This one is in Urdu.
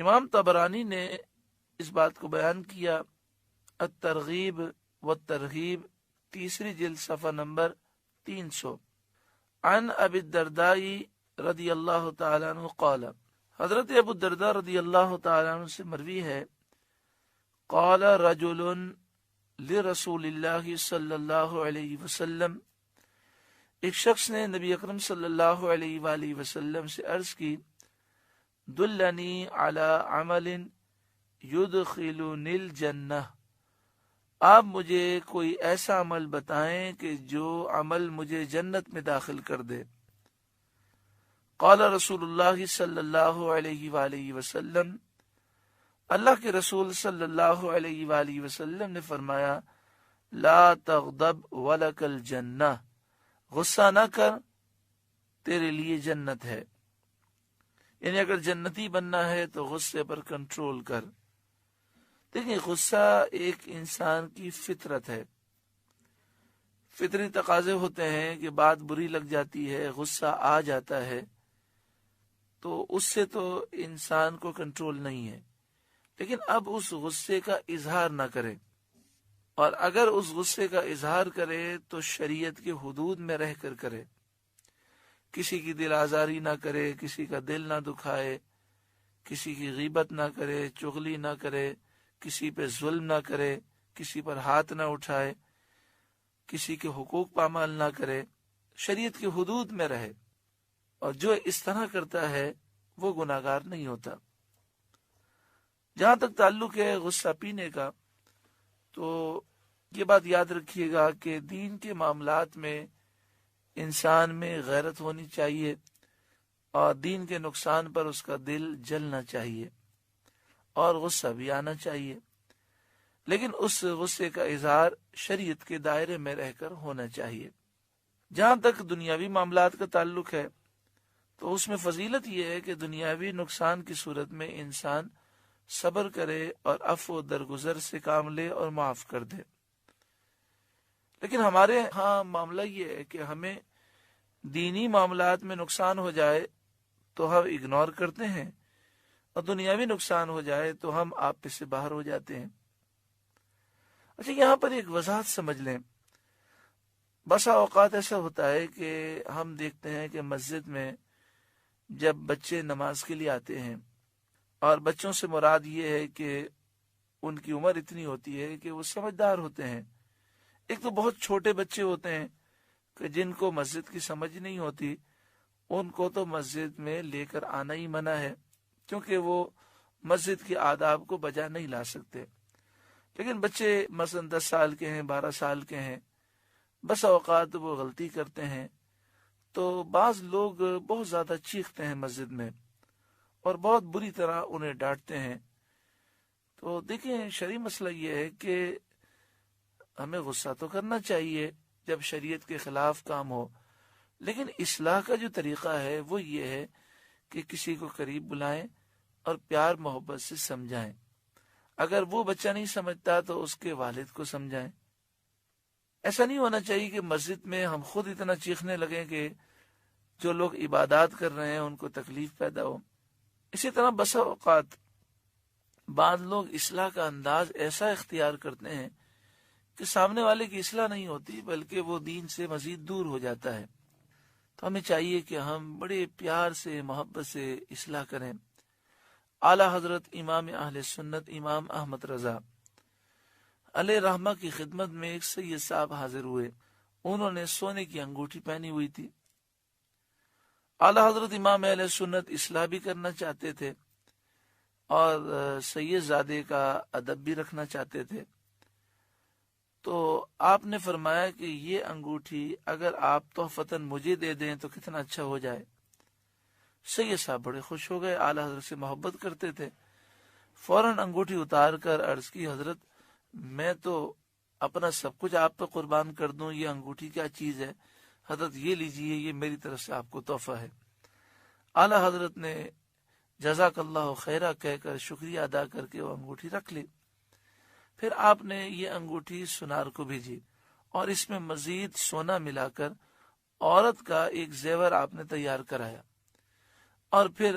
امام طبرانی نے اس بات کو بیان کیا الترغیب والترہیب 3 جلد صفحہ نمبر 300 عن ابی الدرداء رضی اللہ تعالی عنہ قال، حضرت ابو الدرداء رضی اللہ تعالی عنہ سے مروی ہے، قال رجل لرسول اللہ صلی اللہ علیہ وسلم، ایک شخص نے نبی اکرم صلی اللہ علیہ وآلہ وسلم سے عرض کی، دلنی علی عمل یدخلنی الجنہ، آپ مجھے کوئی ایسا عمل بتائیں کہ جو عمل مجھے جنت میں داخل کر دے۔ قال رسول اللہ صلی اللہ علیہ وآلہ وسلم، اللہ کے رسول صلی اللہ علیہ وآلہ وسلم نے فرمایا، لا تغضب ولک الجنہ، غصہ نہ کر، تیرے لیے جنت ہے۔ یعنی اگر جنتی بننا ہے تو غصے پر کنٹرول کر۔ دیکھیں، غصہ ایک انسان کی فطرت ہے، فطری تقاضے ہوتے ہیں کہ بات بری لگ جاتی ہے، غصہ آ جاتا ہے، تو اس سے تو انسان کو کنٹرول نہیں ہے، لیکن اب اس غصے کا اظہار نہ کرے، اور اگر اس غصے کا اظہار کرے تو شریعت کے حدود میں رہ کر کرے، کسی کی دل آزاری نہ کرے، کسی کا دل نہ دکھائے، کسی کی غیبت نہ کرے، چغلی نہ کرے، کسی پہ ظلم نہ کرے، کسی پر ہاتھ نہ اٹھائے، کسی کے حقوق پامال نہ کرے، شریعت کے حدود میں رہے، اور جو اس طرح کرتا ہے وہ گناہگار نہیں ہوتا۔ جہاں تک تعلق ہے غصہ پینے کا، تو یہ بات یاد رکھیے گا کہ دین کے معاملات میں انسان میں غیرت ہونی چاہیے، اور دین کے نقصان پر اس کا دل جلنا چاہیے، اور غصہ بھی آنا چاہیے، لیکن اس غصے کا اظہار شریعت کے دائرے میں رہ کر ہونا چاہیے۔ جہاں تک دنیاوی معاملات کا تعلق ہے تو اس میں فضیلت یہ ہے کہ دنیاوی نقصان کی صورت میں انسان صبر کرے اور عفو و درگزر سے کام لے اور معاف کر دے۔ لیکن ہمارے ہاں معاملہ یہ ہے کہ ہمیں دینی معاملات میں نقصان ہو جائے تو ہم اگنور کرتے ہیں، اور دنیاوی نقصان ہو جائے تو ہم آپ پہ سے باہر ہو جاتے ہیں۔ اچھا، یہاں پر ایک وضاحت سمجھ لیں۔ بسا اوقات ایسا ہوتا ہے کہ ہم دیکھتے ہیں کہ مسجد میں جب بچے نماز کے لیے آتے ہیں، اور بچوں سے مراد یہ ہے کہ ان کی عمر اتنی ہوتی ہے کہ وہ سمجھدار ہوتے ہیں۔ ایک تو بہت چھوٹے بچے ہوتے ہیں کہ جن کو مسجد کی سمجھ نہیں ہوتی، ان کو تو مسجد میں لے کر آنا ہی منع ہے، کیونکہ وہ مسجد کے آداب کو بجا نہیں لا سکتے۔ لیکن بچے مثلا 10 سال کے ہیں، 12 سال کے ہیں، بس اوقات وہ غلطی کرتے ہیں، تو بعض لوگ بہت زیادہ چیختے ہیں مسجد میں اور بہت بری طرح انہیں ڈانٹتے ہیں۔ تو دیکھیں، شرعی مسئلہ یہ ہے کہ ہمیں غصہ تو کرنا چاہیے جب شریعت کے خلاف کام ہو، لیکن اصلاح کا جو طریقہ ہے وہ یہ ہے کہ کسی کو قریب بلائیں اور پیار محبت سے سمجھائیں۔ اگر وہ بچہ نہیں سمجھتا تو اس کے والد کو سمجھائیں۔ ایسا نہیں ہونا چاہیے کہ مسجد میں ہم خود اتنا چیخنے لگیں کہ جو لوگ عبادات کر رہے ہیں ان کو تکلیف پیدا ہو۔ اسی طرح بسا اوقات بعض لوگ اصلاح کا انداز ایسا اختیار کرتے ہیں کہ سامنے والے کی اصلاح نہیں ہوتی بلکہ وہ دین سے مزید دور ہو جاتا ہے۔ تو ہمیں چاہیے کہ ہم بڑے پیار سے، محبت سے اصلاح کریں۔ اعلی حضرت امام اہل سنت امام احمد رضا علیہ رحمہ کی خدمت میں ایک سید صاحب حاضر ہوئے۔ انہوں نے سونے کی انگوٹھی پہنی ہوئی تھی۔ اعلی حضرت امام اہل سنت اصلاح بھی کرنا چاہتے تھے اور سید زادے کا ادب بھی رکھنا چاہتے تھے۔ تو آپ نے فرمایا کہ یہ انگوٹھی اگر آپ تحفتاً مجھے دے دیں تو کتنا اچھا ہو جائے۔ سید صاحب بڑے خوش ہو گئے، اعلی حضرت سے محبت کرتے تھے، فوراً انگوٹھی اتار کر عرض کی، حضرت میں تو اپنا سب کچھ آپ پہ قربان کر دوں، یہ انگوٹھی کیا چیز ہے، حضرت یہ لیجئے، یہ میری طرف سے آپ کو تحفہ ہے۔ اعلی حضرت نے جزاک اللہ خیرہ کہہ کر شکریہ ادا کر کے وہ انگوٹھی رکھ لی۔ پھر آپ نے یہ انگوٹھی سنار کو بھیجی اور اس میں مزید سونا ملا کر عورت کا ایک زیور آپ نے تیار کرایا، اور پھر